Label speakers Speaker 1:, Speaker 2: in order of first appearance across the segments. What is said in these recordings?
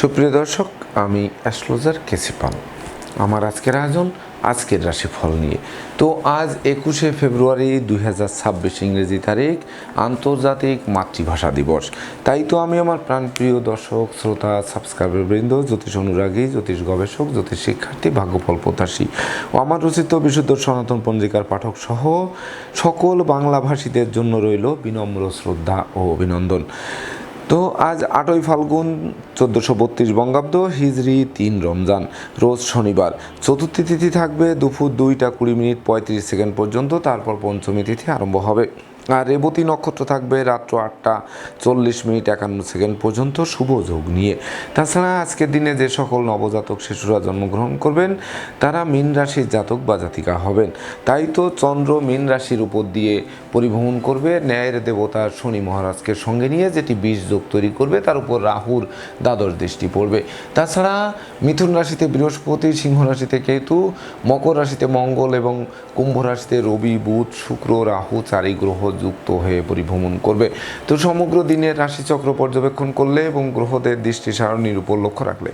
Speaker 1: সুপ্রিয় দর্শক, আমি অ্যাস্ট্রোলজার কেসি পাল। আমার আজকের আয়োজন আজকের রাশিফল নিয়ে। তো আজ 21শে ফেব্রুয়ারি 2026 ইংরেজি তারিখ, আন্তর্জাতিক মাতৃভাষা দিবস। তাই তো আমি আমার প্রাণপ্রিয় দর্শক, শ্রোতা, সাবস্ক্রাইবারবৃন্দ, জ্যোতিষ অনুরাগী, জ্যোতিষ গবেষক, জ্যোতিষ শিক্ষার্থী, ভাগ্যফল প্রত্যাশী ও আমার রচিত বিশুদ্ধ সনাতন পঞ্জিকার পাঠক সহ সকল বাংলাভাষীদের জন্য রইল বিনম্র শ্রদ্ধা ও অভিনন্দন। তো আজ 8ই ফাল্গুন 1432 বঙ্গাব্দ, হিজরি 3 রমজান, রোজ শনিবার। চতুর্থী তিথি থাকবে দুপুর 2টা 20 মিনিট 35 সেকেন্ড পর্যন্ত, তারপর পঞ্চমী তিথি আরম্ভ হবে। আর রেবতী নক্ষত্র থাকবে রাত্র 8টা 40 মিনিট 51 সেকেন্ড পর্যন্ত শুভ যোগ নিয়ে। তাছাড়া আজকের দিনে যে সকল নবজাতক শিশুরা জন্মগ্রহণ করবেন তারা মীন রাশির জাতক বা জাতিকা হবেন। তাই তো চন্দ্র মীন রাশির উপর দিয়ে পরিভ্রমণ করবে ন্যায়ের দেবতা শনি মহারাজকে সঙ্গে নিয়ে, যেটি 20 যোগ তৈরি করবে। তার উপর রাহুর দ্বাদশ দৃষ্টি পড়বে। তাছাড়া মিথুন রাশিতে বৃহস্পতি, সিংহ রাশিতে কেতু, মকর রাশিতে মঙ্গল এবং কুম্ভ রাশিতে রবি, বুধ, শুক্র, রাহু 4 গ্রহ যুক্ত হয়ে পরিভ্রমণ করবে। তো সমগ্র দিনের রাশিচক্র পর্যবেক্ষণ করলে এবং গ্রহদের দৃষ্টি সারণীর উপর লক্ষ্য রাখলে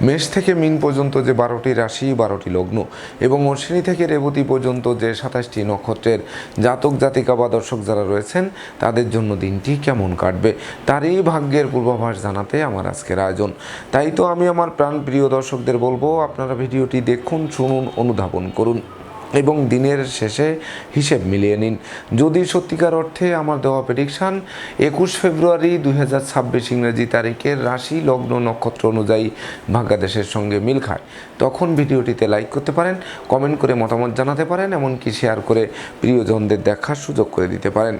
Speaker 1: মেষ থেকে মীন পর্যন্ত যে 12টি রাশি, 12টি লগ্ন এবং অশ্বিনী থেকে রেবতী পর্যন্ত যে 27টি নক্ষত্রের জাতক জাতিকা বা দর্শক যারা রয়েছেন তাদের জন্য দিনটি কেমন কাটবে তারই ভাগ্যের পূর্বাভাস জানাতে আমার আজকের আয়োজন। তাই তো আমি আমার প্রাণপ্রিয় দর্শকদের বলবো, আপনারা ভিডিওটি দেখুন, শুনুন, অনুধাবন করুন এবং দিনের শেষে হিসেব মিলিয়ে নিন। যদি সত্যিকার অর্থে আমার দেওয়া প্রেডিকশান 21 ফেব্রুয়ারি 2026 ইংরেজি তারিখের রাশি, লগ্ন, নক্ষত্র অনুযায়ী ভাগ্যাদেশের সঙ্গে মিল খায়, তখন ভিডিওটিতে লাইক করতে পারেন, কমেন্ট করে মতামত জানাতে পারেন, এমনকি শেয়ার করে প্রিয়জনদের দেখার সুযোগ করে দিতে পারেন।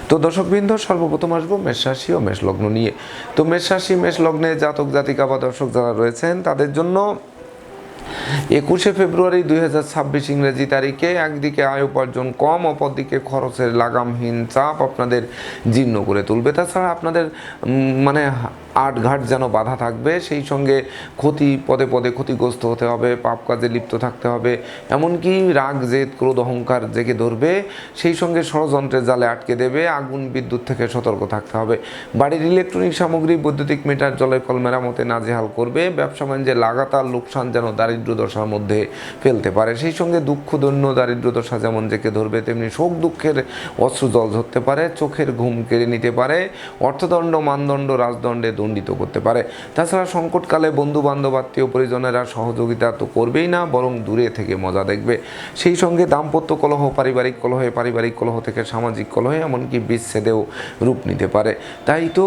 Speaker 1: তো দর্শকবৃন্দ, সর্বপ্রথম আসবো মেষ রাশি ও মেষ লগ্ন নিয়ে। তো মেষ রাশি, মেষ লগ্নে জাতক জাতিকা বা দর্শক যারা রয়েছেন তাদের জন্য 21শে ফেব্রুয়ারি 2026 ইংরেজি তারিখে একদিকে আয় উপার্জন কম, অপরদিকে খরচের লাগামহীন চাপ আপনাদের জীর্ণ করে তুলবে। তাছাড়া আপনাদের আটঘাট যেন বাধা থাকবে, সেই সঙ্গে ক্ষতি, পদে পদে ক্ষতিগ্রস্ত হতে হবে, পাপ কাজে লিপ্ত থাকতে হবে, এমনকি রাগ, জেদ, ক্রোধ, অহংকার জেগে ধরবে, সেই সঙ্গে ষড়যন্ত্রের জালে আটকে দেবে। আগুন, বিদ্যুৎ থেকে সতর্ক থাকতে হবে। বাড়ির ইলেকট্রনিক সামগ্রী, বৈদ্যুতিক মিটার, জলের কল মেরামতে নাজেহাল করবে। ব্যবসা বাণিজ্যে লাগাতার লোকসান যেন দারিদ্র দশার মধ্যে ফেলতে পারে। সেই সঙ্গে দুঃখ, দৈন্য, দারিদ্র দশা যেমন জেগে ধরবে, তেমনি শোক দুঃখের অশ্রু জল ধরতে পারে, চোখের ঘুম কেড়ে নিতে পারে, অর্থদণ্ড, মানদণ্ড, রাজদণ্ডে দণ্ডিত করতে পারে। তাছাড়া সংকটকালে বন্ধু বান্ধব, আত্মীয় পরিজনেরা সহযোগিতা তো করবেই না, বরং দূরে থেকে মজা দেখবে। সেই সঙ্গে দাম্পত্য কলহ, পারিবারিক কলহে, পারিবারিক কলহ থেকে সামাজিক কলহে, এমনকি বিচ্ছেদেও রূপ নিতে পারে। তাই তো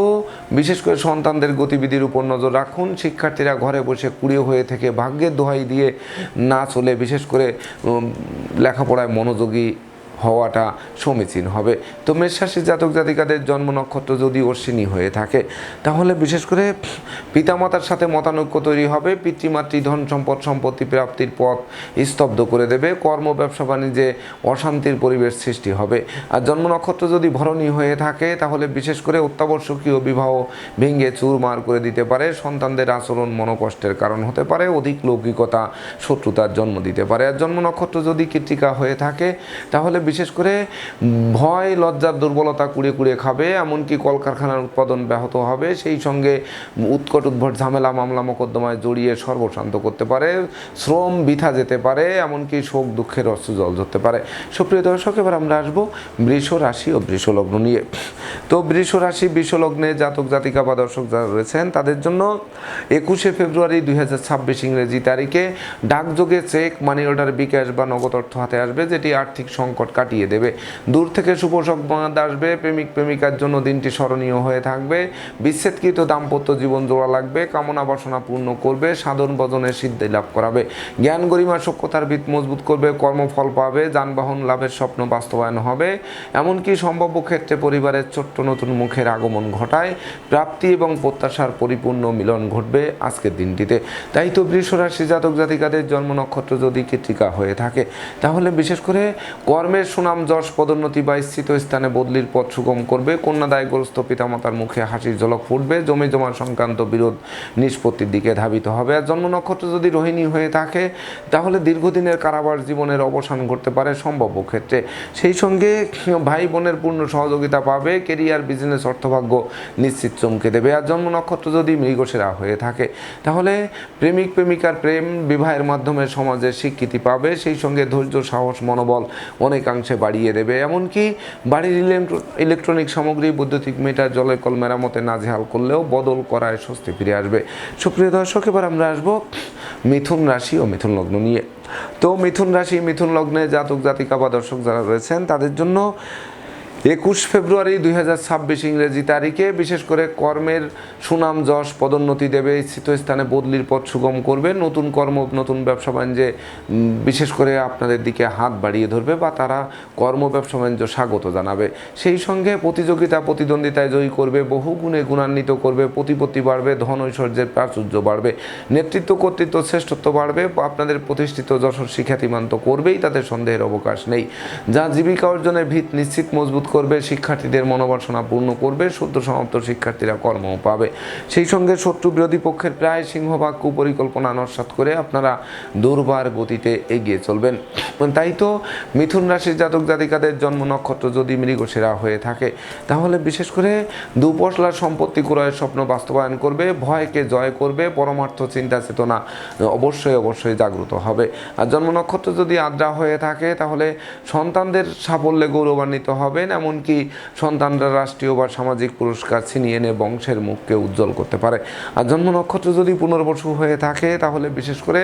Speaker 1: বিশেষ করে সন্তানদের গতিবিধির উপর নজর রাখুন। শিক্ষার্থীরা ঘরে বসে কুড়িয়ে হয়ে থেকে ভাগ্যের দোহাই দিয়ে না চলে বিশেষ করে লেখাপড়ায় মনোযোগী হওয়াটা সমীচীন হবে। তো মেষ রাশির জাতক জাতিকাদের জন্ম নক্ষত্র যদি অশ্বিনী হয়ে থাকে তাহলে বিশেষ করে পিতামাতার সাথে মতানৈক্য তৈরি হবে। পিতৃমাতৃ ধন সম্পদ সম্পত্তি প্রাপ্তির পথ স্তব্ধ করে দেবে। কর্ম, ব্যবসা বাণিজ্যে অশান্তির পরিবেশ সৃষ্টি হবে। আর জন্ম নক্ষত্র যদি ভরণী হয়ে থাকে তাহলে বিশেষ করে অত্যাবশ্যকীয় বিবাহ ভেঙে চুরমার করে দিতে পারে। সন্তানদের আচরণ মনোকষ্টের কারণ হতে পারে। অধিক লৌকিকতা, শত্রুতার জন্ম দিতে পারে। আর জন্ম নক্ষত্র যদি কৃত্তিকা হয়ে থাকে তাহলে বিশেষ করে ভয়, লজ্জার দুর্বলতা কুড়িয়ে কুড়িয়ে খাবে, এমনকি কলকারখানার উৎপাদন ব্যাহত হবে। সেই সঙ্গে উৎকট উদ্ভট ঝামেলা, মামলা মোকদ্দমায় জড়িয়ে সর্বশান্ত করতে পারে। শ্রম বৃথা যেতে পারে, এমনকি শোক দুঃখের অশ্রু জল ধরতে পারে। সুপ্রিয় দর্শক, এবার আমরা আসবো বৃষ রাশি ও বৃষ লগ্ন নিয়ে। তো বৃষ রাশি, বৃষ লগ্নে জাতক জাতিকা বা দর্শক যারা রয়েছেন তাদের জন্য 21শে ফেব্রুয়ারি 2026 ইংরেজি তারিখে ডাকযোগে চেক, মানি অর্ডার, বিকাশ বা নগদ অর্থ হাতে আসবে, যেটি আর্থিক সংকট কাটিয়ে দেবে। দূর থেকে শুভ সংবাদ আসবে। প্রেমিক প্রেমিকার জন্য দিনটি স্মরণীয় হয়ে থাকবে। বিচ্ছেদকৃত দাম্পত্য জীবন জোড়া লাগবে। কামনা বাসনা পূর্ণ করবে। সাধন ভজনের সিদ্ধি লাভ করাবে। জ্ঞান, গরিমা, সক্ষতার ভিত মজবুত করবে। কর্মফল পাবে। যানবাহন লাভের স্বপ্ন বাস্তবায়ন হবে। এমনকি সম্ভাব্য ক্ষেত্রে পরিবারের ছোট্ট নতুন মুখের আগমন ঘটায়। প্রাপ্তি এবং প্রত্যাশার পরিপূর্ণ মিলন ঘটবে আজকের দিনটিতে। তাই তো বৃষ রাশি জাতক জাতিকাদের জন্ম নক্ষত্র যদি কৃত্তিকা হয়ে থাকে তাহলে বিশেষ করে কর্মের কর্মের সুনাম যশ পদোন্নতি বা স্থিত স্থানে বদলির পথ সুগম করবে। কন্যাদায়গ্রস্ত পিতামাতার মুখে হাসির ঝলক ফুটবে। জমি জমা সংক্রান্ত বিরোধ নিষ্পত্তির দিকে ধাবিত হবে। আর জন্ম নক্ষত্র যদি রোহিণী হয়ে থাকে তাহলে দীর্ঘদিনের কারাবাস জীবনের অবসান ঘটতে পারে সম্ভাব্য ক্ষেত্রে। সেই সঙ্গে ভাই বোনের পূর্ণ সহযোগিতা পাবে। কেরিয়ার, বিজনেস, অর্থভাগ্য নিশ্চিত চমকে দেবে। আর জন্ম নক্ষত্র যদি মৃগশিরা হয়ে থাকে তাহলে প্রেমিক প্রেমিকার প্রেম বিবাহের মাধ্যমে সমাজে স্বীকৃতি পাবে। সেই সঙ্গে ধৈর্য, সাহস, মনোবল অনেকাংশে বাড়িয়ে দেবে। এমনকি বাড়ির ইলেকট্রনিক সামগ্রী, বৈদ্যুতিক মিটার, জলের কল মেরামতে নাজেহাল করলেও বদল করায় স্বস্তি ফিরে আসবে। সুপ্রিয় দর্শক, এবার আমরা আসবো মিথুন রাশি ও মিথুন লগ্ন নিয়ে। তো মিথুন রাশি, মিথুন লগ্নে জাতক জাতিকা বা দর্শক যারা রয়েছেন তাদের জন্য 21 ফেব্রুয়ারি 2026 ইংরেজি তারিখে বিশেষ করে কর্মের সুনাম যশ পদোন্নতি দেবে। স্থিত স্থানে বদলির পথ সুগম করবে। নতুন কর্ম, নতুন ব্যবসা বাণিজ্যে বিশেষ করে আপনাদের দিকে হাত বাড়িয়ে ধরবে বা তারা কর্ম ব্যবসা বাণিজ্য স্বাগত জানাবে। সেই সঙ্গে প্রতিযোগিতা, প্রতিদ্বন্দ্বিতায় জয়ী করবে, বহু গুণে গুণান্বিত করবে, প্রতিপত্তি বাড়বে, ধন ঐশ্বর্যের প্রাচুর্য বাড়বে, নেতৃত্ব, কর্তৃত্ব, শ্রেষ্ঠত্ব বাড়বে। আপনাদের প্রতিষ্ঠিত যশস্বী খ্যাতিমান তো করবেই, তাতে সন্দেহের অবকাশ নেই। যা জীবিকা অর্জনের ভিত নিশ্চিত মজবুত করবে, শিক্ষার্থীদের মনোবাসনা পূর্ণ করবে, সদ্য সমাপ্ত শিক্ষার্থীরা কর্মও পাবে। সেই সঙ্গে শত্রু বিরোধী পক্ষের প্রায় সিংহভাগ কুপরিকল্পনা নস্যাৎ করে আপনারা দুর্বার গতিতে এগিয়ে চলবেন। তাই তো মিথুন রাশির জাতক জাতিকাদের জন্ম নক্ষত্র যদি মৃগশিরা হয়ে থাকে তাহলে বিশেষ করে দুপশলার সম্পত্তি ক্রয়ের স্বপ্ন বাস্তবায়ন করবে, ভয়কে জয় করবে, পরমার্থ চিন্তা চেতনা অবশ্যই জাগ্রত হবে। আর জন্ম নক্ষত্র যদি আদ্রা হয়ে থাকে তাহলে সন্তানদের সাফল্যে গৌরবান্বিত হবেন। এমনকি সন্তানরা রাষ্ট্রীয় বা সামাজিক পুরস্কার ছিনিয়ে এনে বংশের মুখকে উজ্জ্বল করতে পারে। আর জন্ম নক্ষত্র যদি পুনর্বসু হয়ে থাকে তাহলে বিশেষ করে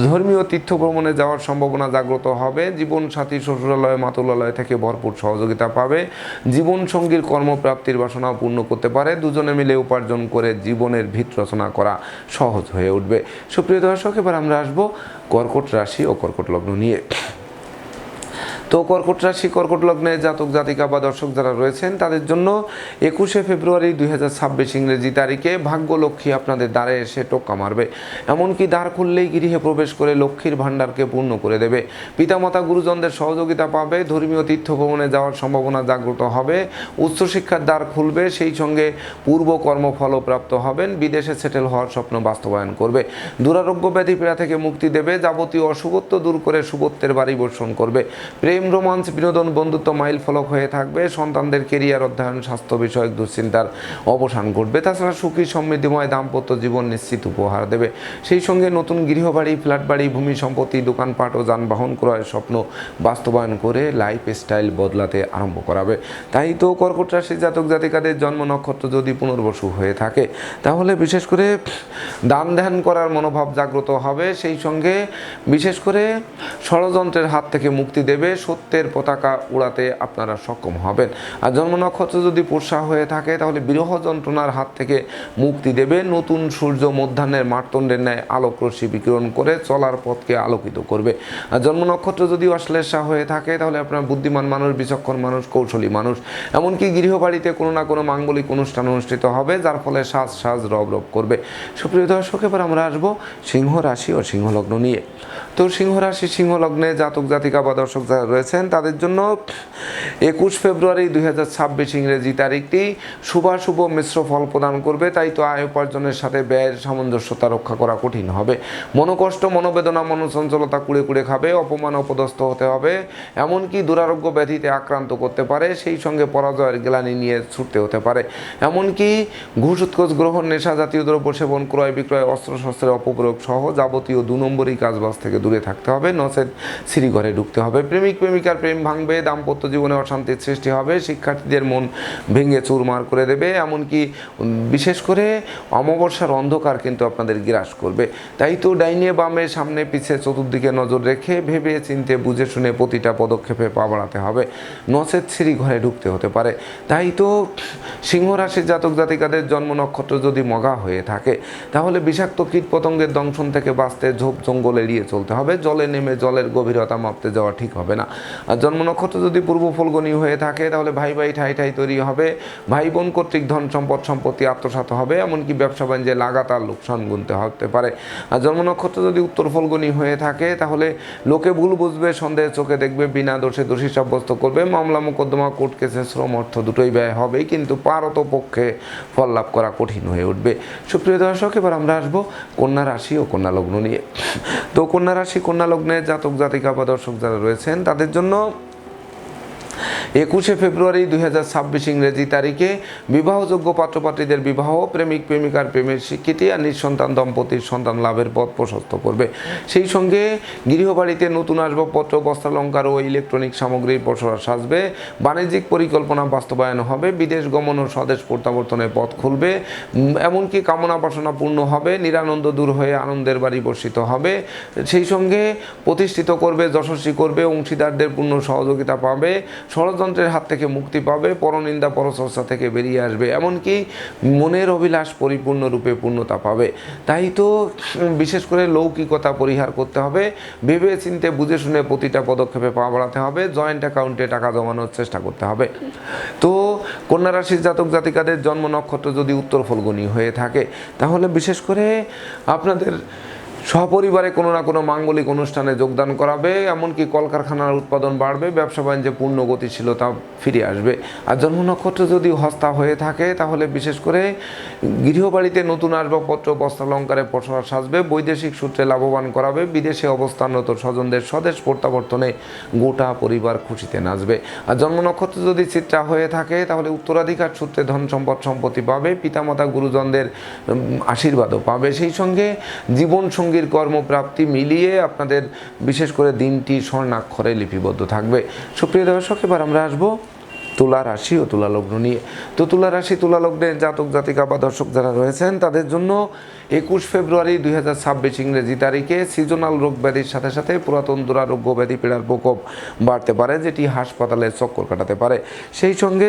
Speaker 1: ধর্মীয় তীর্থ ভ্রমণে যাওয়ার সম্ভাবনা জাগ্রত হবে। জীবন সাথী শ্বশুরালয়, মাতুলালয় থেকে ভরপুর সহযোগিতা পাবে। জীবন সঙ্গীর কর্মপ্রাপ্তির বাসনা পূর্ণ করতে পারে। দুজনে মিলে উপার্জন করে জীবনের ভিত রচনা করা সহজ হয়ে উঠবে। সুপ্রিয় দর্শক, এবার আমরা আসবো কর্কট রাশি ও কর্কট লগ্ন নিয়ে। তো কর্কট রাশি, কর্কট লগ্নে জাতক জাতিকা বা দর্শক যারা রয়েছেন তাদের জন্য 21 ফেব্রুয়ারি 2026 ইংরেজি তারিখে ভাগ্যলক্ষ্মী আপনাদের দ্বারে এসে টোক্কা মারবে। এমনকি দ্বার খুললেই গৃহে প্রবেশ করে লক্ষ্মীর ভাণ্ডারকে পূর্ণ করে দেবে। পিতামাতা গুরুজনদের সহযোগিতা পাবে। ধর্মীয় তীর্থ ভ্রমণে যাওয়ার সম্ভাবনা জাগ্রত হবে। উচ্চশিক্ষার দ্বার খুলবে। সেই সঙ্গে পূর্ব কর্মফলপ্রাপ্ত হবেন। বিদেশে সেটেল হওয়ার স্বপ্ন বাস্তবায়ন করবে। দুরারোগ্য ব্যাধি পীড়া থেকে মুক্তি দেবে। যাবতীয় অশুভত্ব দূর করে শুভত্বের বাড়ি বর্ষণ করবে। প্রেম, রোমান্স, বিনোদন, বন্ধুত্ব মাইল ফলক হয়ে থাকবে। সন্তানদের কেরিয়ার, অধ্যয়ন, স্বাস্থ্য বিষয়ক দুশ্চিন্তার অবসান ঘটবে। তাছাড়া সুখী সমৃদ্ধিময় দাম্পত্য জীবন নিশ্চিত উপহার দেবে। সেই সঙ্গে নতুন গৃহবাড়ি, ফ্ল্যাট বাড়ি, ভূমি সম্পত্তি, দোকানপাট ও যানবাহন ক্রয়ের স্বপ্ন বাস্তবায়ন করে লাইফ স্টাইল বদলাতে আরম্ভ করাবে। তাই তো কর্কট রাশির জাতক জাতিকাদের জন্ম নক্ষত্র যদি পুনর্বসু হয়ে থাকে তাহলে বিশেষ করে দান ধ্যান করার মনোভাব জাগ্রত হবে। সেই সঙ্গে বিশেষ করে ষড়যন্ত্রের হাত থেকে মুক্তি দেবে। সত্যের পতাকা উড়াতে আপনারা সক্ষম হবেন। আর জন্ম নক্ষত্র যদি পোষা হয়ে থাকে তাহলে বিরহ যন্ত্রণার হাত থেকে মুক্তি দেবে। নতুন সূর্য মধ্যাহ্নের মার্তণ্ডের ন্যায় আলোক রশ্মি বিকিরণ করে চলার পথকে আলোকিত করবে। আর জন্ম নক্ষত্র যদি অশ্লেষা হয়ে থাকে তাহলে আপনার বুদ্ধিমান মানুষ, বিচক্ষণ মানুষ, কৌশলী মানুষ। এমনকি গৃহবাড়িতে কোনো না কোনো মাঙ্গলিক অনুষ্ঠান অনুষ্ঠিত হবে, যার ফলে সাজ রব করবে। সুপ্রিয় দর্শক, এবার আমরা আসবো সিংহ রাশি ও সিংহ লগ্ন নিয়ে। তো সিংহ রাশি, সিংহ লগ্নে জাতক জাতিকা বা দর্শক যারা রয়েছেন তাদের জন্য 21 ফেব্রুয়ারি 2026 ইংরেজি তারিখটি শুভাশুভ মিশ্র ফল প্রদান করবে। তাই তো আয় উপার্জনের সাথে ব্যয়ের সামঞ্জস্যতা রক্ষা করা কঠিন হবে। মনোকষ্ট, মনোবেদনা, মনোচঞ্চলতা কুড়ে খাবে। অপমান, অপদস্থ হতে হবে। এমনকি দুরারোগ্য ব্যাধিতে আক্রান্ত করতে পারে। সেই সঙ্গে পরাজয়ের গ্লানি নিয়ে ছুটতে হতে পারে। এমনকি ঘুষ, উৎকোচ গ্রহণ, নেশা জাতীয় দ্রব্য সেবন, ক্রয় বিক্রয়, অস্ত্রশস্ত্রের অপপ্রয়োগ সহ যাবতীয় 2 নম্বরই কাজবাজ থেকে দূরে থাকতে হবে। নচেত সিঁড়িঘরে ঢুকতে হবে। প্রেমিক প্রেমিকার প্রেম ভাঙবে। দাম্পত্য জীবনে অশান্তির সৃষ্টি হবে। শিক্ষার্থীদের মন ভেঙে চুরমার করে দেবে। এমনকি বিশেষ করে অমাবস্যার অন্ধকার কিন্তু আপনাদের গ্রাস করবে। তাই তো ডাইনে বামে, সামনে পিছে, চতুর্দিকে নজর রেখে ভেবে চিন্তে বুঝে শুনে প্রতিটা পদক্ষেপে পা বাড়াতে হবে। নচেত সিঁড়িঘরে ঢুকতে হতে পারে। তাই তো সিংহ রাশির জাতক জাতিকাদের জন্ম নক্ষত্র যদি মগা হয়ে থাকে তাহলে বিষাক্ত কীট পতঙ্গের দংশন থেকে বাঁচতে ঝোপ জঙ্গল এড়িয়ে চলতে হবে। জলে নেমে জলের গভীরতা মাপতে যাওয়া ঠিক হবে না। আর জন্ম নক্ষত্র যদি পূর্ব ফলগুনি হয়ে থাকে তাহলে ভাই ভাই ঠাই ঠাই তৈরি হবে, ভাই বোন কর্তৃক ধন সম্পদ সম্পত্তি আত্মসাৎ হবে, এমনকি ব্যবসা বাণিজ্যে লাগাতার লোকসান গুনতে হতে পারে। আর জন্ম নক্ষত্র যদি উত্তর ফলগুনি হয়ে থাকে তাহলে লোকে ভুল বুঝবে, সন্দেহের চোখে দেখবে, বিনা দোষে দোষী সাব্যস্ত করবে, মামলা মোকদ্দমা কোর্ট কেসে শ্রম অর্থ দুটোই ব্যয় হবে, কিন্তু পারত পক্ষে ফল লাভ করা কঠিন হয়ে উঠবে। সুপ্রিয় দর্শক, এবার আমরা আসবো কন্যা রাশি ও কন্যা লগ্ন নিয়ে। তো কন্যা রাশি কন্যা লগ্নের জাতক জাতিকা বা দর্শক যারা রয়েছেন তাদের জন্য 21শে ফেব্রুয়ারি 2026 ইংরেজি তারিখে বিবাহযোগ্য পাত্রপাত্রীদের বিবাহ, প্রেমিক প্রেমিকার প্রেমের স্বীকৃতি আর নিঃসন্তান দম্পতির সন্তান লাভের পথ প্রশস্ত করবে। সেই সঙ্গে গৃহবাড়িতে নতুন আসবাবপত্র, বস্ত্রালঙ্কার ও ইলেকট্রনিক সামগ্রীর পসরা সাজবে, বাণিজ্যিক পরিকল্পনা বাস্তবায়ন হবে, বিদেশ গমন ও স্বদেশ প্রত্যাবর্তনের পথ খুলবে, এমনকি কামনা বাসনা পূর্ণ হবে, নিরানন্দ দূর হয়ে আনন্দের বাড়ি বর্ষিত হবে। সেই সঙ্গে প্রতিষ্ঠিত করবে, যশস্বী করবে, অংশীদারদের পূর্ণ সহযোগিতা পাবে, ষড়যন্ত্রের হাত থেকে মুক্তি পাবে, পরনিন্দা পরচর্চা থেকে বেরিয়ে আসবে, এমনকি মনের অভিলাষ পরিপূর্ণরূপে পূর্ণতা পাবে। তাই তো বিশেষ করে লৌকিকতা পরিহার করতে হবে, ভেবে চিন্তে বুঝে শুনে প্রতিটা পদক্ষেপে পা বাড়াতে হবে, জয়েন্ট অ্যাকাউন্টে টাকা জমানোর চেষ্টা করতে হবে। তো কন্যা রাশির জাতক জাতিকাদের জন্ম নক্ষত্র যদি উত্তর ফলগুনি হয়ে থাকে তাহলে বিশেষ করে আপনাদের সপরিবারে কোনো না কোনো মাঙ্গলিক অনুষ্ঠানে যোগদান করাবে, এমনকি কলকারখানার উৎপাদন বাড়বে, ব্যবসা বাণিজ্যে পূর্ণ গতিশীলতা ফিরে আসবে। আর জন্ম নক্ষত্র যদি হস্তা হয়ে থাকে তাহলে বিশেষ করে গৃহবাড়িতে নতুন আসবাবপত্র, বস্ত্রালঙ্কারে পসরা সাজবে, বৈদেশিক সূত্রে লাভবান করাবে, বিদেশে অবস্থানরত স্বজনদের স্বদেশ প্রত্যাবর্তনে গোটা পরিবার খুশিতে নাচবে। আর জন্ম নক্ষত্র যদি চিত্রা হয়ে থাকে তাহলে উত্তরাধিকার সূত্রে ধন সম্পদ সম্পত্তি পাবে, পিতামাতা গুরুজনদের আশীর্বাদও পাবে। সেই সঙ্গে জীবন সঙ্গীর কর্মপ্রাপ্তি মিলিয়ে আপনাদের বিশেষ করে দিনটি স্বর্ণাক্ষরে লিপিবদ্ধ থাকবে। সুপ্রিয় দর্শক, এবার আমরা আসবো তুলা রাশি ও তুলা লগ্ন নিয়ে। তো তুলা রাশি তুলা লগ্নের জাতক জাতিকা বা দর্শক যারা রয়েছেন তাদের জন্য 21 ফেব্রুয়ারি 2026 ইংরেজি তারিখে সিজনাল রোগ ব্যাধির সাথে সাথে পুরাতন দুরারোগ্য ব্যাধি পীড়ার প্রকোপ বাড়তে পারে, যেটি হাসপাতালে চক্কর কাটাতে পারে। সেই সঙ্গে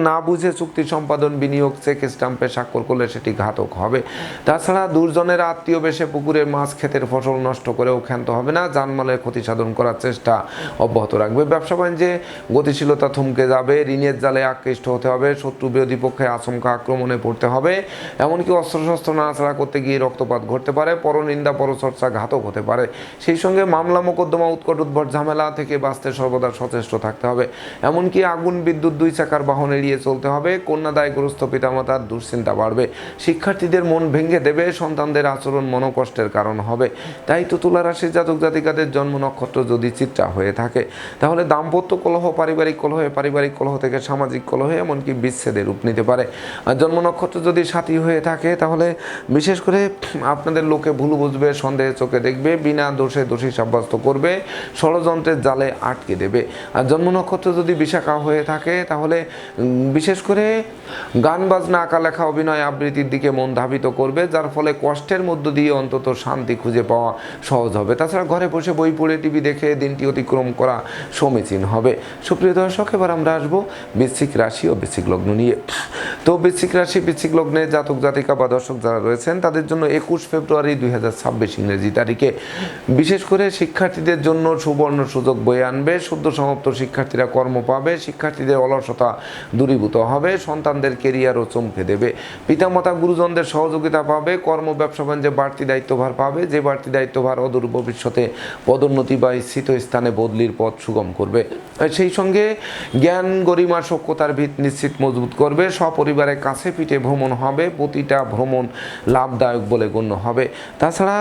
Speaker 1: না বুঝে চুক্তি সম্পাদন, বিনিয়োগ, চেক স্টাম্পে স্বাক্ষর করলে সেটি ঘাতক হবে। তাছাড়া দুর্জনের আত্মীয় বেশে পুকুরের মাছ, ক্ষেতের ফসল নষ্ট করেও ক্ষান্ত হবে না, জানমালের ক্ষতি সাধন করার চেষ্টা অব্যাহত রাখবে। ব্যবসা বাণিজ্যে গতিশীলতা থমকে যাবে, ঋণের জালে আকৃষ্ট হতে হবে, শত্রু বিরোধী পক্ষে আশঙ্কা আক্রমণে পড়তে হবে, এমনকি অস্ত্রশস্ত্র নাড়াচাড়া করতে গিয়ে রক্তপাত ঘটতে পারে, পরনিন্দা পরচর্চা ঘাতক হতে পারে। সেই সঙ্গে মামলা মোকদ্দমা, উৎকট উদ্ভট ঝামেলা থেকে বাঁচতে সর্বদা সচেষ্ট থাকতে হবে, এমনকি আগুন বিদ্যুৎ দুই চাকার বাহন এড়িয়ে চলতে হবে। কন্যাদায়গ্রস্ত পিতামাতার দুশ্চিন্তা বাড়বে, শিক্ষার্থীদের মন ভেঙে দেবে, সন্তানদের আচরণ মনোকষ্টের কারণ হবে। তাই তো তুলা রাশির জাতক জাতিকাদের জন্ম নক্ষত্র যদি চিত্রা হয়ে থাকে তাহলে দাম্পত্য কলহ, পারিবারিক কলহে, পারিবারিক কলহ থেকে সামাজিক কলহে, এমনকি বিচ্ছেদের রূপ নিতে পারে। আর জন্ম নক্ষত্র যদি সাথী হয়ে থাকে তাহলে বিশেষ করে আপনাদের লোকে ভুল বুঝবে, সন্দেহের চোখে দেখবে, বিনা দোষে দোষী সাব্যস্ত করবে, ষড়যন্ত্রের জালে আটকে দেবে। আর জন্ম নক্ষত্র যদি বিশাখা হয়ে থাকে তাহলে বিশেষ করে গান বাজনা, আঁকা লেখা, অভিনয় আবৃত্তির দিকে মন ধাবিত করবে, যার ফলে কষ্টের মধ্য দিয়ে অন্তত শান্তি খুঁজে পাওয়া সহজ হবে। তাছাড়া ঘরে বসে বই পড়ে, টিভি দেখে দিনটি অতিক্রম করা সমীচীন হবে। সুপ্রিয় দর্শক, এবার আমরা আসবো বৃশ্চিক রাশি ও বৃশ্চিক লগ্ন নিয়ে। তো বৃশ্চিক রাশি বৃশ্চিক লগ্নে জাতক জাতিকা বা দর্শক যারা রয়েছেন তাদের জন্য 21 ফেব্রুয়ারি 2026 ইংরেজি তারিখে বিশেষ করে শিক্ষার্থীদের জন্য সুবর্ণ সুযোগ বয়ে আনবে। সদ্য সমাপ্ত শিক্ষার্থীরা কর্ম পাবে, শিক্ষার্থীদের অলসতা দূরীভূত হবে, সন্তানদের কেরিয়ারও চমকে দেবে, পিতামাতা গুরুজনদের সহযোগিতা পাবে, কর্ম ব্যবসা বাণিজ্যে বাড়তি দায়িত্বভার পাবে, যে বাড়তি দায়িত্বভার অদূর ভবিষ্যতে পদোন্নতি বা স্থিত স্থানে বদলির পথ সুগম করবে। সেই সঙ্গে জ্ঞান, গরিমা, সক্ষতার ভিত নিশ্চিত মজবুত করবে, সপরিবারে কাছে পিঠে ভ্রমণ হবে, প্রতিটা ভ্রমণ লাভদায়ক বলে গণ্য হবে। তাছাড়া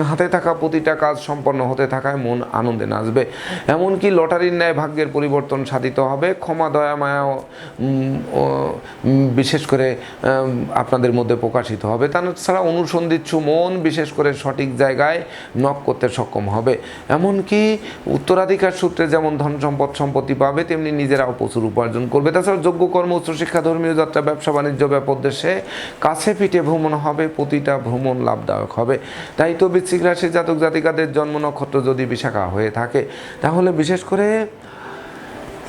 Speaker 1: হাতে থাকা প্রতিটা কাজ সম্পন্ন হতে থাকায় মন আনন্দে নাচবে, এমনকি লটারির ন্যায় ভাগ্যের পরিবর্তন সাধিত হবে। ক্ষমা, দয়া, মায়া বিশেষ করে আপনাদের মধ্যে প্রকাশিত হবে। তাছাড়া অনুসন্ধিৎসু মন বিশেষ করে সঠিক জায়গায় নক করতে সক্ষম হবে, এমনকি উত্তরাধিকার সূত্রে যেমন ধন সম্পদ সম্পত্তি পাবে তেমনি নিজেরাও প্রচুর উপার্জন করবে। তাছাড়া যোগ্য কর্ম, উচ্চশিক্ষা, ধর্মীয় যাত্রা, ব্যবসা বাণিজ্য ব্যাপদেশে কাছে পিঠে ভ্রমণ হবে, প্রতিটা ভ্রমণ লাভদায়ক হবে। তাই তো বৃশ্চিক রাশির জাতক জাতিকাদের জন্ম নক্ষত্র যদি বিশাখা হয়ে থাকে তাহলে বিশেষ করে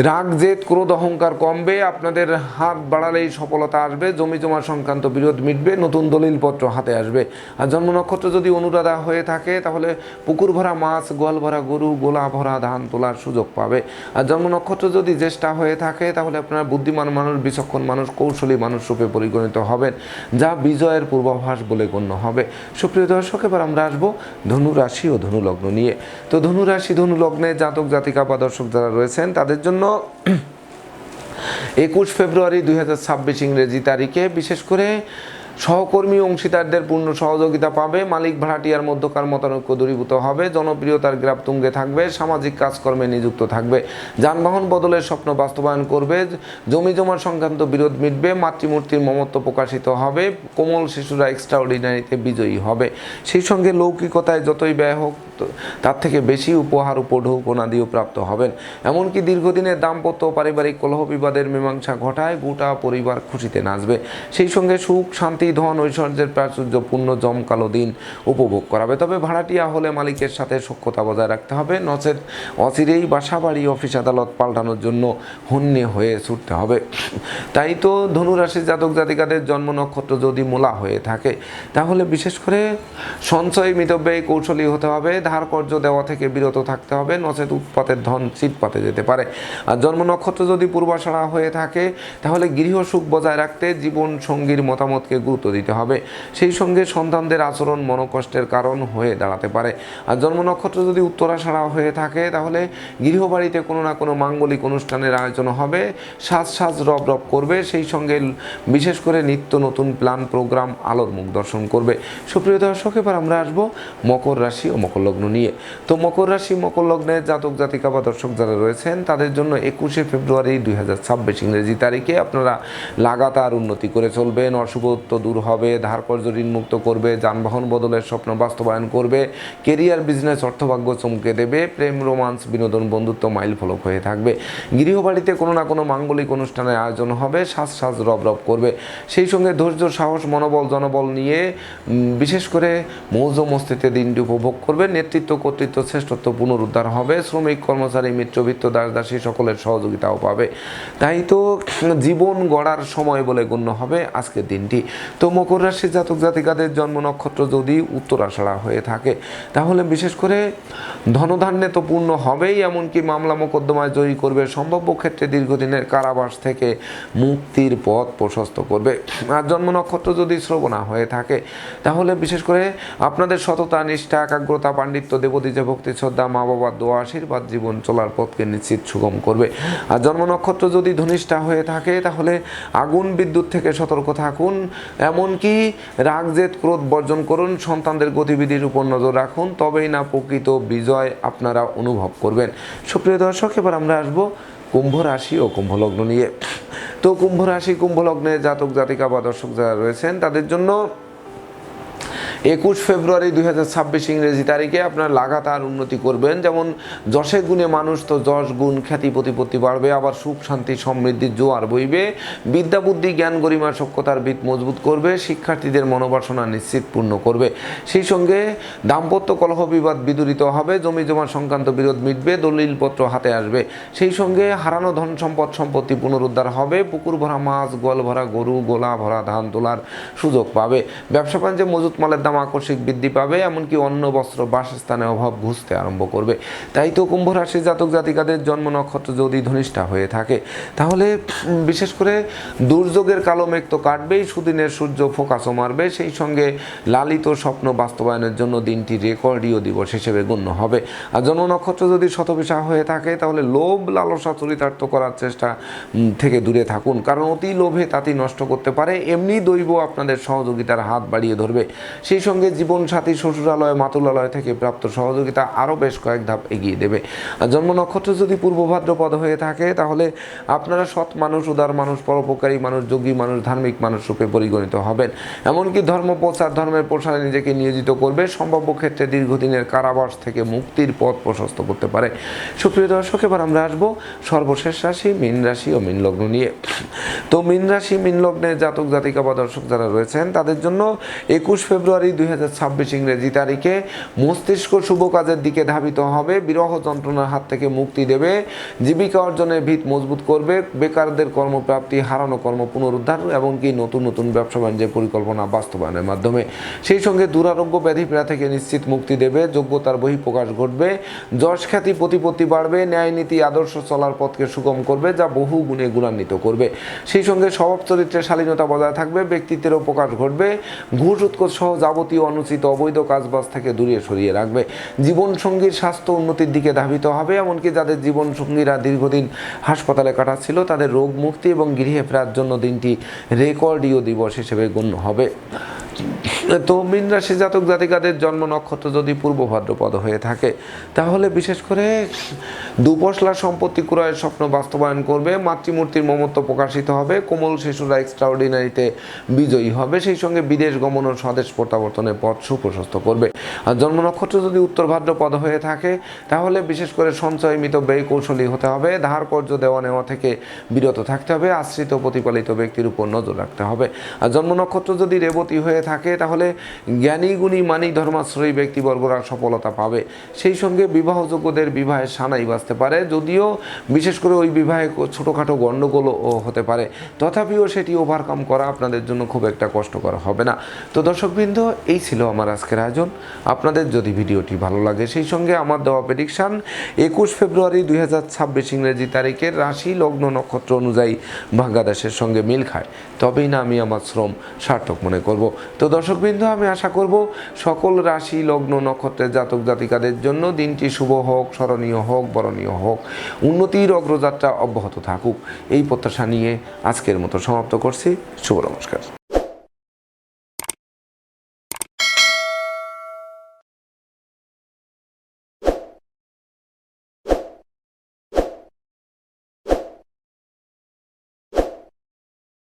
Speaker 1: রাগ জেদ ক্রোধ অহংকার কমবে, আপনাদের হাত বাড়ালেই সফলতা আসবে, জমি জমা সংক্রান্ত বিরোধ মিটবে, নতুন দলিলপত্র হাতে আসবে। আর জন্ম নক্ষত্র যদি অনুরাধা হয়ে থাকে তাহলে পুকুর ভরা মাছ, গোয়াল ভরা গরু, গোলা ভরা ধান তোলার সুযোগ পাবে। আর জন্ম নক্ষত্র যদি জ্যেষ্ঠা হয়ে থাকে তাহলে আপনারা বুদ্ধিমান মানুষ, বিচক্ষণ মানুষ, কৌশলী মানুষ রূপে পরিগণিত হবেন, যা বিজয়ের পূর্বাভাস বলে গণ্য হবে। সুপ্রিয় দর্শক, এবার আমরা আসবো ধনু রাশি ও ধনু লগ্ন নিয়ে। তো ধনু রাশি ধনু লগ্নে জাতক জাতিকা বা দর্শক যারা রয়েছেন তাদের জন্য 21 ফেব্রুয়ারি 2026 ইংরেজি তারিখে বিশেষ করে সহকর্মী অংশীদারদের পূর্ণ সহযোগিতা পাবে, মালিক ভাড়াটিয়ার মধ্যকার মতানৈক্য দূরীভূত হবে, জনপ্রিয়তার গ্রাফ তুঙ্গে থাকবে, সামাজিক কাজকর্মে নিযুক্ত থাকবে, যানবাহন বদলের স্বপ্ন বাস্তবায়ন করবে, জমি জমা সংক্রান্ত বিরোধ মিটবে, মাতৃমূর্তির মমত্ব প্রকাশিত হবে, কোমল শিশুরা এক্সট্রাঅর্ডিনারিতে বিজয়ী হবে। সেই সঙ্গে লৌকিকতায় যতই ব্যয় হোক তার থেকে বেশি উপহার উপঢৌকনাদিও প্রাপ্ত হবেন। এমনকি দীর্ঘদিনের দাম্পত্য পারিবারিক কলহ বিবাদের মীমাংসা ঘটায় গোটা পরিবার খুশিতে নাচবে। সেই সঙ্গে সুখ শান্তি ধন ঐশ্বর্যের প্রাচুর্যপূর্ণ জমকালো দিন উপভোগ করাবে। তবে ভাড়াটিয়া হলে মালিকের সাথে সখ্যতা বজায় রাখতে হবে, নচেত অচিরেই বাসা বাড়ি অফিস আদালত পাল্টানোর জন্য হন্যে হয়ে ছুটতে হবে। তাই তো ধনুরাশির জাতক জাতিকাদের জন্ম নক্ষত্র যদি মূলা হয়ে থাকে তাহলে বিশেষ করে সঞ্চয় মিতব্যয়ী কৌশলী হতে হবে, ধার কর্য দেওয়া থেকে বিরত থাকতে হবে, নচেত উৎপাতের ধন চিটপাতে যেতে পারে। আর জন্ম নক্ষত্র যদি পূর্বাষাঢ়া হয়ে থাকে তাহলে গৃহসুখ বজায় রাখতে জীবন সঙ্গীর মতামতকে গুরুত্ব দিতে হবে। সেই সঙ্গে সন্তানদের আচরণ মনোকষ্টের কারণ হয়ে দাঁড়াতে পারে। আর জন্ম নক্ষত্র যদি উত্তরাষাঢ়া হয়ে থাকে তাহলে গৃহবাড়িতে কোনো না কোনো মাঙ্গলিক অনুষ্ঠানের আয়োজন হবে, সাজ রব রব করবে, সেই সঙ্গে বিশেষ করে নিত্য নতুন প্ল্যান প্রোগ্রাম আলোর মুখ দর্শন করবে। সুপ্রিয় দর্শক, এবার আমরা আসবো মকর রাশি ও মকর লগ্ন নিয়ে। তো মকর রাশি মকর লগ্নের জাতক জাতিকা বা দর্শক যারা রয়েছেন তাদের জন্য 21 ফেব্রুয়ারি 2026 ইংরেজি তারিখে আপনারা লাগাতার উন্নতি করে চলবেন, অশুভত্ব দূর হবে, ধার কর্য ঋণ মুক্ত করবে, যানবাহন বদলের স্বপ্ন বাস্তবায়ন করবে, কেরিয়ার বিজনেস অর্থভাগ্য চমকে দেবে, প্রেম রোমান্স বিনোদন বন্ধুত্ব মাইল ফলক হয়ে থাকবে, গৃহবাড়িতে কোনো না কোনো মাঙ্গলিক অনুষ্ঠানের আয়োজন হবে, সাজ রব রব করবে। সেই সঙ্গে ধৈর্য সাহস মনোবল জনবল নিয়ে বিশেষ করে মৌজ মস্তিতে দিনটি উপভোগ করবে, নেতৃত্ব কর্তৃত্ব শ্রেষ্ঠত্ব পুনরুদ্ধার হবে, শ্রমিক কর্মচারী মিত্রবৃত্ত দাস দাসী সকলের সহযোগিতাও পাবে। তাই তো জীবন গড়ার সময় বলে গণ্য হবে আজকের দিনটি। তো মকর রাশির জাতক জাতিকাদের জন্ম নক্ষত্র যদি উত্তরাষাঢ়া হয়ে থাকে তাহলে বিশেষ করে ধনধান্যে তো পূর্ণ হবেই, এমনকি মামলা মোকদ্দমায় জয়ী করবে, সম্ভাব্য ক্ষেত্রে দীর্ঘদিনের কারাবাস থেকে মুক্তির পথ প্রশস্ত করবে। আর জন্ম নক্ষত্র যদি শ্রবণা হয়ে থাকে তাহলে বিশেষ করে আপনাদের সততা নিষ্ঠা একাগ্রতা পাণ্ডিত্য দেবদীজে ভক্তি শ্রদ্ধা মা বাবার দোয়া আশীর্বাদ জীবন চলার পথকে নিশ্চিত সুগম করবে। আর জন্ম নক্ষত্র যদি ধনিষ্ঠা হয়ে থাকে তাহলে আগুন বিদ্যুৎ থেকে সতর্ক থাকুন, এমনকি রাগ জেদ ক্রোধ বর্জন করুন, সন্তানদের গতিবিধির উপর নজর রাখুন, তবেই না প্রকৃত বিজয় আপনারা অনুভব করবেন। সুপ্রিয় দর্শক, এবার আমরা আসবো কুম্ভ রাশি ও কুম্ভ লগ্ন নিয়ে। তো কুম্ভ রাশি কুম্ভ লগ্নে জাতক জাতিকা বা দর্শক যারা রয়েছেন তাদের জন্য 21 ফেব্রুয়ারি 2026 ইংরেজি তারিখে আপনারা লাগাতার উন্নতি করবেন। যেমন যশে গুণে মানুষ তো যশ গুণ খ্যাতি প্রতিপত্তি বাড়বে, আবার সুখ শান্তি সমৃদ্ধির জোয়ার বইবে, বিদ্যা বুদ্ধি জ্ঞান গরিমা সক্ষতার ভিত মজবুত করবে, শিক্ষার্থীদের মনোবাসনা নিশ্চিত পূর্ণ করবে। সেই সঙ্গে দাম্পত্য কলহ বিবাদ বিদূরিত হবে, জমি জমা সংক্রান্ত বিরোধ মিটবে, দলিলপত্র হাতে আসবে। সেই সঙ্গে হারানো ধন সম্পদ সম্পত্তি পুনরুদ্ধার হবে, পুকুর ভরা মাছ, গোয়াল ভরা গরু, গোলা ভরা ধান তোলার সুযোগ পাবে, ব্যবসা বাণিজ্যে মজুত মালের দাম আকস্মিক বৃদ্ধি পাবে, এমনকি অন্ন বস্ত্র বাসস্থানের অভাব ঘুচতে আরম্ভ করবে। তাই তো কুম্ভ রাশির জাতক জাতিকাদের জন্ম নক্ষত্র যদি ধনিষ্ঠা হয়ে থাকে তাহলে বিশেষ করে দুর্যোগের কালো মেঘ তো কাটবেই, সুদিনের সূর্য ফোকাসও মারবে। সেই সঙ্গে লালিত স্বপ্ন বাস্তবায়নের জন্য দিনটি রেকর্ডীয় দিবস হিসেবে গণ্য হবে। আর জন্ম নক্ষত্র যদি শতবিশা হয়ে থাকে তাহলে লোভ লালসা চরিতার্থ করার চেষ্টা থেকে দূরে থাকুন, কারণ অতি লোভে তাতি নষ্ট করতে পারে। এমনি দৈব আপনাদের সহযোগিতার হাত বাড়িয়ে ধরবে। সেই সঙ্গে জীবনসাথী শ্বশুরালয় মাতুলালয় থেকে প্রাপ্ত সহযোগিতা আরও বেশ কয়েক ধাপ এগিয়ে দেবে। আর জন্ম নক্ষত্র যদি পূর্ব ভাদ্রপদ হয়ে থাকে তাহলে আপনারা সৎ মানুষ, উদার মানুষ, পরোপকারী মানুষ, যোগী মানুষ, ধার্মিক মানুষ রূপে পরিগণিত হবেন। এমনকি ধর্ম প্রচার ধর্মের প্রসারে নিজেকে নিয়োজিত করবে, সম্ভাব্য ক্ষেত্রে দীর্ঘদিনের কারাবাস থেকে মুক্তির পথ প্রশস্ত করতে পারে। সুপ্রিয় দর্শক, এবার আমরা আসবো সর্বশেষ রাশি মীন রাশি ও মীন লগ্ন নিয়ে। তো মীন রাশি মীন লগ্নের জাতক জাতিকা বা দর্শক যারা রয়েছেন তাদের জন্য 21 ফেব্রুয়ারি ফেব্রুয়ারি 2026 ইংরেজি তারিখে মস্তিষ্ক শুভ কাজের দিকে ধাবিত হবে, বিরহ যন্ত্রণার হাত থেকে মুক্তি দেবে, জীবিকা অর্জনের ভিত মজবুত করবে, বেকারদের কর্মপ্রাপ্তি, হারানো কর্ম পুনরুদ্ধার এমনকি নতুন নতুন ব্যবসা বাণিজ্যের পরিকল্পনা বাস্তবায়নের মাধ্যমে। সেই সঙ্গে দুরারোগ্য ব্যাধিপীড়া থেকে নিশ্চিত মুক্তি দেবে, যোগ্যতার বহিঃপ্রকাশ ঘটবে, যশ খ্যাতি প্রতিপত্তি বাড়বে, ন্যায় নীতি আদর্শ চলার পথকে সুগম করবে, যা বহু গুণে গুণান্বিত করবে। সেই সঙ্গে স্বভাব চরিত্রের শালীনতা বজায় থাকবে, ব্যক্তিত্বেরও প্রকাশ ঘটবে, ঘুষ উৎকোচ সহ যাবতীয় অনুচিত অবৈধ কাজবাজ থেকে দূরে সরিয়ে রাখবে। জীবনসঙ্গীর স্বাস্থ্য উন্নতির দিকে ধাবিত হবে, এমনকি যাদের জীবনসঙ্গীরা দীর্ঘদিন হাসপাতালে কাটাচ্ছিল তাদের রোগ মুক্তি এবং গৃহে ফেরার জন্য দিনটি রেকর্ডীয় দিবস হিসেবে গণ্য হবে। তো মীন রাশি জাতক জাতিকাদের জন্ম নক্ষত্র যদি পূর্ব ভাদ্রপদ হয়ে থাকে তাহলে বিশেষ করে দুপশলা সম্পত্তি ক্রয়ের স্বপ্ন বাস্তবায়ন করবে, মাতৃমূর্তির মমত্ব প্রকাশিত হবে, কোমল শিশুরা এক্সট্রাঅর্ডিনারিতে বিজয়ী হবে, সেই সঙ্গে বিদেশ গমন ও স্বদেশ প্রত্যাবর্তনের পথ সুপ্রশস্ত করবে। আর জন্ম নক্ষত্র যদি উত্তর ভাদ্রপদ হয়ে থাকে তাহলে বিশেষ করে সঞ্চয় মিত ব্যয় কৌশলী হতে হবে, ধার কর্য দেওয়া নেওয়া থেকে বিরত থাকতে হবে, আশ্রিত প্রতিপালিত ব্যক্তির উপর নজর রাখতে হবে। আর জন্ম নক্ষত্র যদি রেবতী হয়ে থাকে তাহলে জ্ঞানী গুণী মানিক ধর্মাশ্রয়ী ব্যক্তিবর্গরা সফলতা পাবে, সেই সঙ্গে বিবাহযোগ্যদের বিবাহের সানাই বাজতে পারে, যদিও বিশেষ করে ওই বিবাহে ছোটোখাটো গণ্ডগোলও হতে পারে, তথাপিও সেটি ওভারকাম করা আপনাদের জন্য খুব একটা কষ্টকর হবে না। তো দর্শকবৃন্দ, এই ছিল আমার আজকের আয়োজন। আপনাদের যদি ভিডিওটি ভালো লাগে সেই সঙ্গে আমার দেওয়া প্রেডিকশান 21 ফেব্রুয়ারি 2026 ইংরেজি তারিখের রাশি লগ্ন নক্ষত্র অনুযায়ী ভাগ্যাদেশের সঙ্গে মিল খায় তবেই না আমি আমার শ্রম সার্থক মনে করব। তো দর্শকবৃন্দ, আমি আশা করব সকল রাশি লগ্ন নক্ষত্রের জাতক জাতিকাদের জন্য দিনটি শুভ হোক, স্মরণীয় হোক, বরণীয় হোক, উন্নতির অগ্রযাত্রা অব্যাহত থাকুক, এই প্রত্যাশা নিয়ে আজকের মতো সমাপ্ত করছি। শুভ নমস্কার।